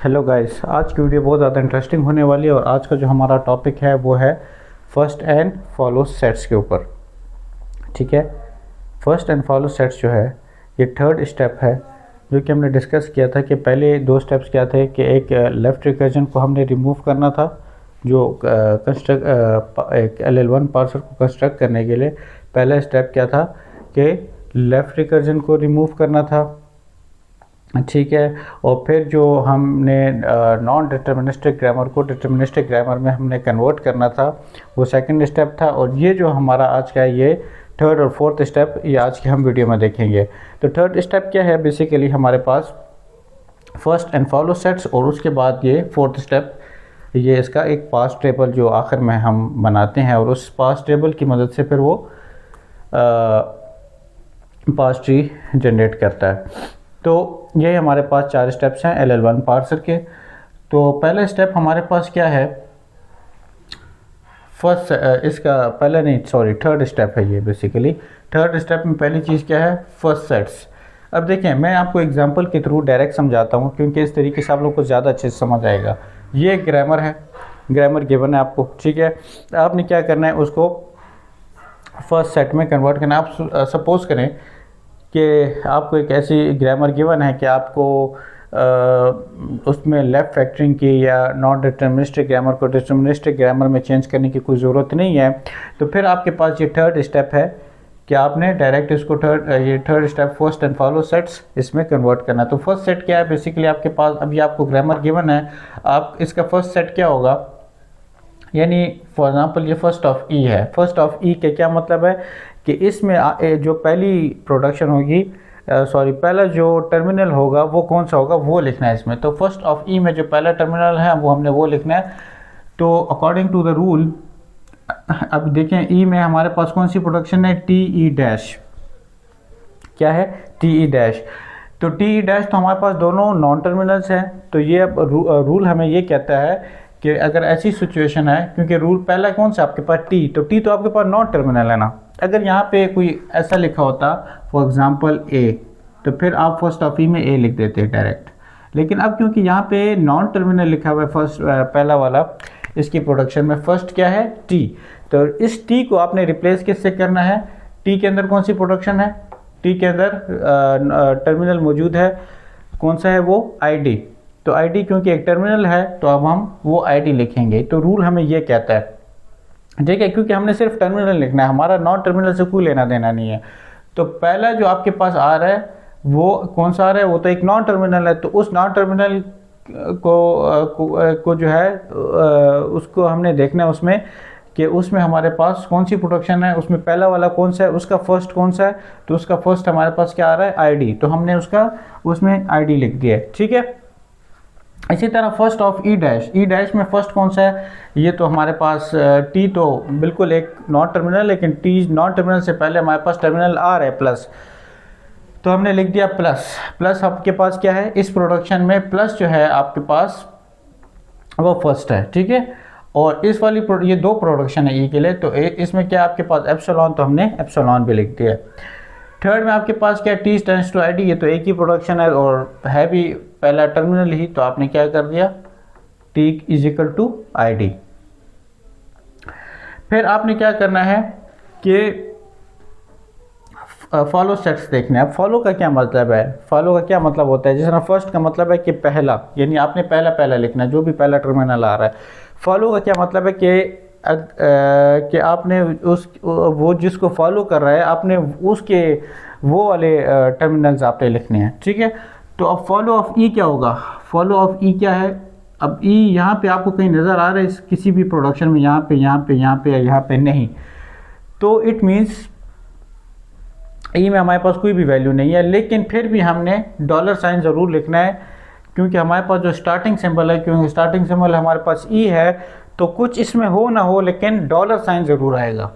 Hello guys, आज की video बहुत ज़्यादा इंटरेस्टिंग होने वाली है और आज का जो हमारा टॉपिक है वो है फर्स्ट एंड फॉलो सेट्स के ऊपर। ठीक है, फर्स्ट एंड फॉलो सेट्स जो है ये थर्ड स्टेप है जो कि हमने डिस्कस किया था कि पहले दो स्टेप्स क्या थे कि एक लेफ़्ट रिकर्जन को हमने रिमूव करना था जो एक LL1 पार्सर को कंस्ट्रक्ट करने के लिए पहला स्टेप क्या था कि लेफ़्ट रिकर्जन को रिमूव करना था। ठीक है, और फिर जो हमने नॉन डिटर्मिनिस्टिक ग्रामर को डिटर्मिनिस्टिक ग्रामर में हमने कन्वर्ट करना था वो सेकंड स्टेप था। और ये जो हमारा आज का है ये थर्ड और फोर्थ स्टेप ये आज की हम वीडियो में देखेंगे। तो थर्ड स्टेप क्या है, बेसिकली हमारे पास फर्स्ट एंड फॉलो सेट्स और उसके बाद ये फोर्थ स्टेप ये इसका एक पास टेबल जो आखिर में हम बनाते हैं और उस पास टेबल की मदद से फिर वो पास ट्री जनरेट करता है। तो ये हमारे पास चार स्टेप्स हैं LL1 पार्सर के। तो पहला स्टेप हमारे पास क्या है, फर्स्ट इसका पहला नहीं सॉरी थर्ड स्टेप है ये। बेसिकली थर्ड स्टेप में पहली चीज़ क्या है, फर्स्ट सेट्स। अब देखें, मैं आपको एग्जांपल के थ्रू डायरेक्ट समझाता हूँ क्योंकि इस तरीके से आप लोग को ज़्यादा अच्छे से समझ आएगा। ये ग्रामर है, ग्रामर गिवन है आपको। ठीक है, आपने क्या करना है, उसको फर्स्ट सेट में कन्वर्ट करना। आप सपोज़ करें कि आपको एक ऐसी ग्रामर गिवन है कि आपको उसमें लेफ़्ट फैक्टरिंग की या नॉन डिटर्मिनिस्टिक ग्रामर को डिटर्मिनिस्टिक ग्रामर में चेंज करने की कोई ज़रूरत नहीं है। तो फिर आपके पास ये थर्ड स्टेप है कि आपने डायरेक्ट इसको third step first and follow sets इसमें कन्वर्ट करना। तो फर्स्ट सेट क्या है, बेसिकली आपके पास अभी आपको ग्रामर गिवन है, आप इसका फर्स्ट सेट क्या होगा, यानी फॉर एग्जांपल ये फर्स्ट ऑफ ई है। फर्स्ट ऑफ ई के क्या मतलब है कि इसमें जो पहली प्रोडक्शन होगी पहला जो टर्मिनल होगा वो कौन सा होगा वो लिखना है इसमें। तो फर्स्ट ऑफ ई में जो पहला टर्मिनल है वो हमने वो लिखना है। तो अकॉर्डिंग टू द रूल अब देखें ई में हमारे पास कौन सी प्रोडक्शन है, टी ई डैश। क्या है, टी ई डैश। तो टी ई डैश तो हमारे पास दोनों नॉन टर्मिनल्स हैं। तो ये अब रूल हमें ये कहता है कि अगर ऐसी सिचुएशन है, क्योंकि रूल पहला कौन सा आपके पास टी, तो टी तो आपके पास नॉन टर्मिनल है ना। अगर यहाँ पे कोई ऐसा लिखा होता फॉर एग्जांपल ए, तो फिर आप फर्स्ट ऑफ ई में ए लिख देते डायरेक्ट। लेकिन अब क्योंकि यहाँ पे नॉन टर्मिनल लिखा हुआ है फर्स्ट पहला वाला, इसकी प्रोडक्शन में फर्स्ट क्या है, टी। तो इस टी को आपने रिप्लेस किससे करना है, टी के अंदर कौन सी प्रोडक्शन है, टी के अंदर टर्मिनल मौजूद है, कौन सा है वो, आई डी। तो आई डी क्योंकि एक टर्मिनल है तो अब हम वो आई डी लिखेंगे। तो रूल हमें ये कहता है, ठीक है, क्योंकि हमने सिर्फ टर्मिनल लिखना है, हमारा नॉन टर्मिनल से कोई लेना देना नहीं है। तो पहला जो आपके पास आ रहा है वो कौन सा आ रहा है, वो तो एक नॉन टर्मिनल है। तो उस नॉन टर्मिनल को जो है उसको हमने देखना है उसमें कि उसमें हमारे पास कौन सी प्रोडक्शन है, उसमें पहला वाला कौन सा है, उसका फर्स्ट कौन सा है। तो उसका फर्स्ट हमारे पास क्या आ रहा है, आईडी। तो हमने उसका उसमें आईडी लिख दिया है। ठीक है, इसी तरह first of E dash. E dash में फर्स्ट कौन सा है, ये तो हमारे पास टी तो बिल्कुल एक नॉन टर्मिनल, लेकिन टी नॉन टर्मिनल से पहले हमारे पास टर्मिनल आ रहा है प्लस, तो हमने लिख दिया प्लस। प्लस आपके पास क्या है, इस प्रोडक्शन में प्लस जो है आपके पास वो फर्स्ट है। ठीक है, और इस वाली ये दो प्रोडक्शन है ई के लिए, तो इसमें क्या आपके पास एप्सिलॉन, तो हमने एप्सिलॉन भी लिख दिया। थर्ड में आपके पास क्या, T tends to I D, ये तो एक ही प्रोडक्शन है और है भी पहला टर्मिनल ही, तो आपने क्या कर दिया, T is equal to I D. फिर आपने क्या करना है कि फॉलो सेट्स देखने। अब फॉलो का क्या मतलब है, फॉलो का क्या मतलब होता है, जिस तरह फर्स्ट का मतलब है कि पहला, यानी आपने पहला पहला लिखना है जो भी पहला टर्मिनल आ रहा है। फॉलो का क्या मतलब है कि आपने उस वो जिसको फॉलो कर रहा है आपने उसके वो वाले टर्मिनल्स आपने लिखने हैं। ठीक है, तो अब फॉलो ऑफ ई क्या होगा, फॉलो ऑफ ई क्या है, अब ई यहाँ पे आपको कहीं नज़र आ रहा है किसी भी प्रोडक्शन में, यहाँ पे यहाँ पे यहाँ पे यहाँ पे नहीं, तो इट मीन्स ई में हमारे पास कोई भी वैल्यू नहीं है। लेकिन फिर भी हमने डॉलर साइन ज़रूर लिखना है क्योंकि हमारे पास जो स्टार्टिंग सिंबल है, क्योंकि स्टार्टिंग सिंबल हमारे पास ई है, तो कुछ इसमें हो ना हो लेकिन डॉलर साइन ज़रूर आएगा।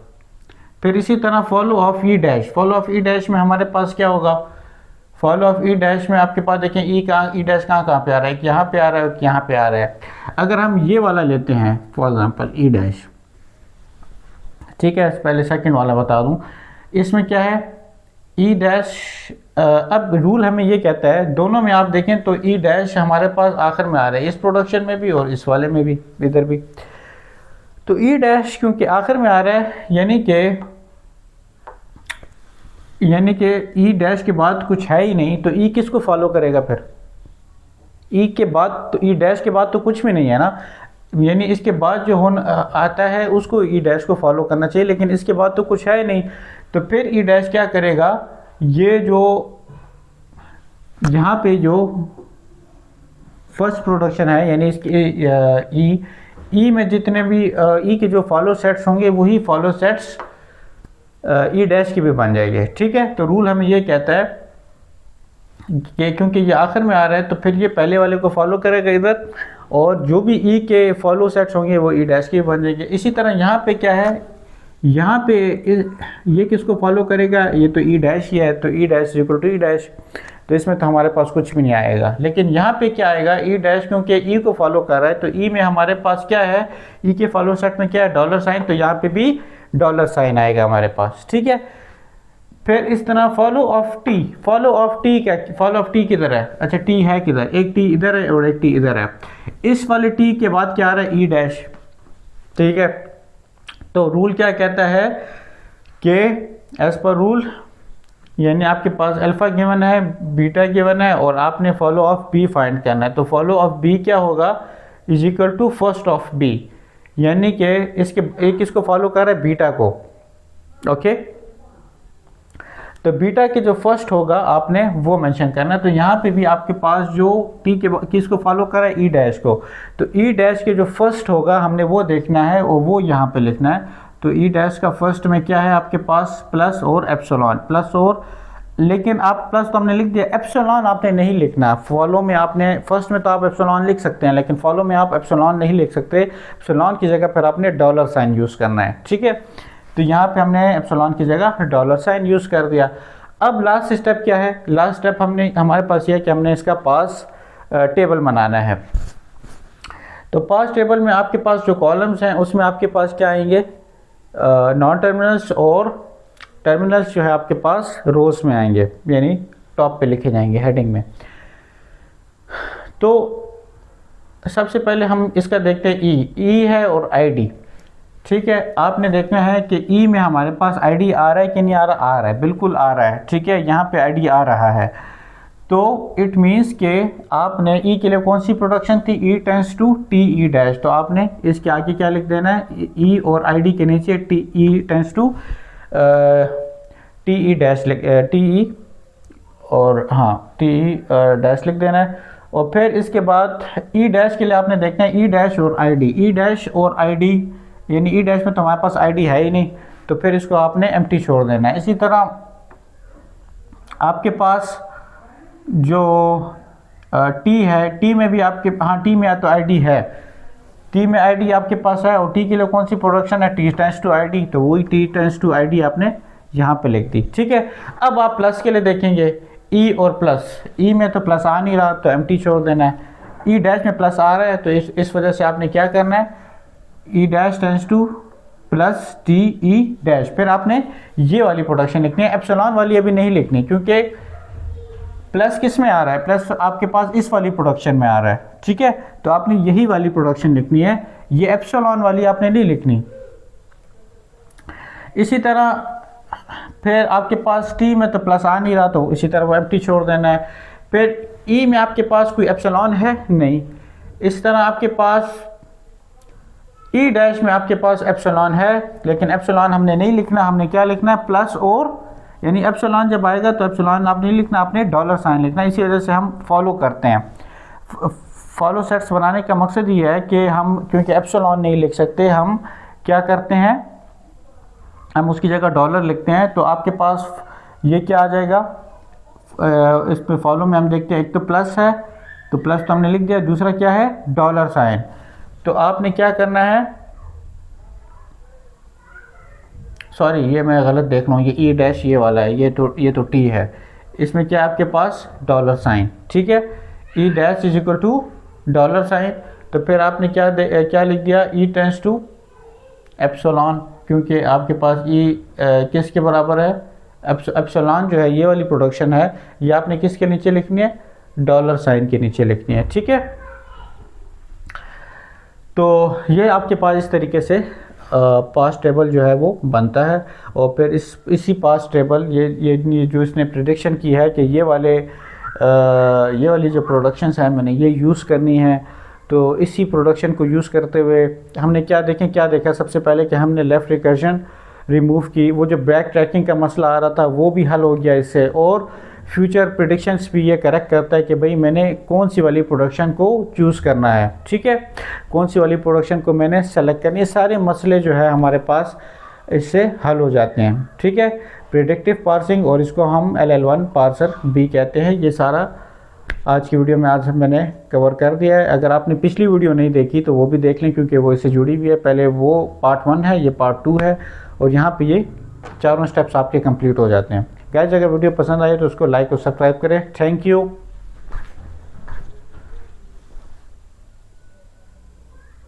फिर इसी तरह follow of E dash. Follow of E dash में हमारे पास क्या होगा, फॉलो ऑफ ई डैश में आपके पास देखें ई कहाँ, ई डैश कहाँ पे आ रहा है, यहाँ पे आ रहा है, यहाँ पे आ रहा है। अगर हम ये वाला लेते हैं फॉर एग्जांपल ई डैश, ठीक है, पहले सेकंड वाला बता दूं, इसमें क्या है, ई डैश, अब रूल हमें ये कहता है, दोनों में आप देखें तो ई डैश हमारे पास आखिर में आ रहा है, इस प्रोडक्शन में भी और इस वाले में भी, इधर भी। तो ई डैश क्योंकि आखिर में आ रहा है, यानी कि ई डैश के बाद कुछ है ही नहीं, तो ई किसको फॉलो करेगा फिर? ई के बाद तो, ई डैश के बाद तो कुछ भी नहीं है ना, यानी इसके बाद जो होना आता है उसको ई डैश को फॉलो करना चाहिए, लेकिन इसके बाद तो कुछ है ही नहीं। तो फिर ई डैश क्या करेगा, ये जो यहाँ पे जो फर्स्ट प्रोडक्शन है, यानी इसके ई में जितने भी ई के जो फॉलो सेट्स होंगे वही फॉलो सेट्स ई डैश की भी बन जाएंगे। ठीक है, तो रूल हमें ये कहता है कि क्योंकि ये आखिर में आ रहा है तो फिर ये पहले वाले को फॉलो करेगा इधर, और जो भी ई के फॉलो सेट्स होंगे वो ई डैश के बन जाएंगे। इसी तरह यहाँ पे क्या है, यहाँ पे ये किसको फॉलो करेगा, ये तो ई डैश ही है, तो E dash equal to E dash, तो इसमें तो हमारे पास कुछ भी नहीं आएगा। लेकिन यहाँ पे क्या आएगा, ई डैश क्योंकि ई को फॉलो कर रहा है, तो ई में हमारे पास क्या है, ई के फॉलो सेट में क्या है, डॉलर साइन, तो यहाँ पे भी डॉलर साइन आएगा हमारे पास। ठीक है, फिर इस तरह follow of T, follow of T क्या, फॉलो ऑफ टी किधर है, अच्छा टी है किधर, एक टी इधर है और एक टी इधर है, इस वाले टी के बाद क्या आ रहा है, ई डैश। ठीक है, तो रूल क्या कहता है कि एज पर रूल, यानी आपके पास अल्फा गिवन है, बीटा गिवन है, और आपने फॉलो ऑफ बी फाइंड करना है। तो फॉलो ऑफ बी क्या होगा, is equal to first of B, यानी कि इसके एक इसको फॉलो कर रहा है बीटा को। ओके, तो बीटा के जो फर्स्ट होगा आपने वो मेंशन करना है। तो यहाँ पे भी आपके पास जो टी के किसको फॉलो कर रहा है, ई डैश को, तो ई डैश के जो फर्स्ट होगा हमने वो देखना है और वो यहाँ पे लिखना है। तो ई डैश का फर्स्ट में क्या है आपके पास, प्लस और एप्सिलॉन, प्लस और, लेकिन आप प्लस तो हमने लिख दिया, एप्सिलॉन आपने नहीं लिखना। फॉलो में आपने, फर्स्ट में तो आप एप्सिलॉन लिख सकते हैं, लेकिन फॉलो में आप एप्सिलॉन नहीं लिख सकते, एप्सिलॉन की जगह फिर आपने डॉलर साइन यूज़ करना है। ठीक है, तो यहाँ पे हमने एप्सिलॉन की जगह डॉलर साइन यूज़ कर दिया। अब लास्ट स्टेप क्या है, लास्ट स्टेप हमारे पास ये है कि हमने इसका पास टेबल बनाना है। तो पास टेबल में आपके पास जो कॉलम्स हैं उसमें आपके पास क्या आएंगे, नॉन टर्मिनल्स, और टर्मिनल्स जो है आपके पास रोज में आएंगे, यानी टॉप पे लिखे जाएंगे हेडिंग में। तो सबसे पहले हम इसका देखते हैं, ई है और आईडी। ठीक है, आपने देखना है कि ई में हमारे पास आईडी आ रहा है कि नहीं आ रहा, आ रहा है, बिल्कुल आ रहा है। ठीक है, यहाँ पे आईडी आ रहा है, तो इट मीन्स के आपने ई के लिए कौन सी प्रोडक्शन थी, E tense to T E dash, तो आपने इसके आगे क्या लिख देना है, ई और आईडी के नीचे T E tense to T E dash, T E और हाँ टी ई डैश लिख देना है। और फिर इसके बाद ई डैश के लिए आपने देखना है ई डैश और आईडी, ई डैश और आईडी, यानी ई डैश में तो हमारे पास आईडी है ही नहीं, तो फिर इसको आपने एम्प्टी छोड़ देना है। इसी तरह आपके पास जो टी है, टी में भी आपके, हाँ टी में तो आईडी है, टी में आईडी आपके पास है, और टी के लिए कौन सी प्रोडक्शन है, टी टेंस टू आईडी, तो वही टी टेंस टू आईडी आपने यहाँ पे लिख दी। ठीक है, अब आप प्लस के लिए देखेंगे, ई और प्लस, ई में तो प्लस आ नहीं रहा तो एम्प्टी छोड़ देना है, ई डैश में प्लस आ रहा है, तो इस वजह से आपने क्या करना है, E dash tense two plus T E dash, फिर आपने ये वाली प्रोडक्शन लिखनी है, एप्सिलॉन वाली अभी नहीं लिखनी, क्योंकि प्लस किस में आ रहा है, प्लस आपके पास इस वाली प्रोडक्शन में आ रहा है। ठीक है, तो आपने यही वाली प्रोडक्शन लिखनी है, ये एप्सिलॉन वाली आपने नहीं लिखनी। इसी तरह फिर आपके पास टी में तो प्लस आ नहीं रहा, तो इसी तरह वो एम्प्टी छोड़ देना है। फिर ई में आपके पास कोई एप्सिलॉन है नहीं, इस तरह आपके पास ई डैश में आपके पास एप्सिलॉन है, लेकिन एप्सिलॉन हमने नहीं लिखना, हमने क्या लिखना है, प्लस और, यानी एप्सिलॉन जब आएगा तो एप्सिलॉन आप नहीं लिखना, आपने डॉलर साइन लिखना। इसी वजह से हम फॉलो करते हैं। फॉलो सेट्स बनाने का मकसद ये है कि हम, क्योंकि एप्सिलॉन नहीं लिख सकते, हम क्या करते हैं, हम उसकी जगह डॉलर लिखते हैं। तो आपके पास ये क्या आ जाएगा, इस पे फॉलो में हम देखते हैं, एक तो प्लस है, तो प्लस तो हमने लिख दिया, दूसरा क्या है, डॉलर साइन। तो आपने क्या करना है, सॉरी ये मैं गलत देख रहा हूँ, ये ई डैश ये वाला है, ये तो टी है, इसमें क्या है आपके पास, डॉलर साइन। ठीक है, E dash is equal to dollar sign, तो फिर आपने क्या लिख दिया, ई टेंस टू एप्सिलॉन, क्योंकि आपके पास ई किसके बराबर है, एप्सिलॉन जो है ये वाली प्रोडक्शन है, ये आपने किसके नीचे लिखनी है, डॉलर साइन के नीचे लिखनी है, ठीक है। तो ये आपके पास इस तरीके से पास टेबल जो है वो बनता है। और फिर इसी पास टेबल ये जो इसने प्रेडिक्शन की है कि ये वाली जो प्रोडक्शंस हैं मैंने ये यूज़ करनी है, तो इसी प्रोडक्शन को यूज़ करते हुए हमने क्या देखा, सबसे पहले कि हमने लेफ़्ट रिकर्जन रिमूव की, वो जो बैक ट्रैकिंग का मसला आ रहा था वो भी हल हो गया इससे, और फ्यूचर प्रेडिक्शंस भी ये करेक्ट करता है कि भाई मैंने कौन सी वाली प्रोडक्शन को चूज़ करना है, ठीक है, कौन सी वाली प्रोडक्शन को मैंने सेलेक्ट करनी है। सारे मसले जो है हमारे पास इससे हल हो जाते हैं, ठीक है। प्रेडिक्टिव पार्सिंग, और इसको हम LL1 पार्सर भी कहते हैं। ये सारा आज की वीडियो में आज मैंने कवर कर दिया है। अगर आपने पिछली वीडियो नहीं देखी तो वो भी देख लें, क्योंकि वो इससे जुड़ी हुई है। पहले वो पार्ट 1 है, ये पार्ट 2 है, और यहाँ पे ये चारों स्टेप्स आपके कंप्लीट हो जाते हैं। गाइस, अगर वीडियो पसंद आए तो उसको लाइक और सब्सक्राइब करें। Thank you.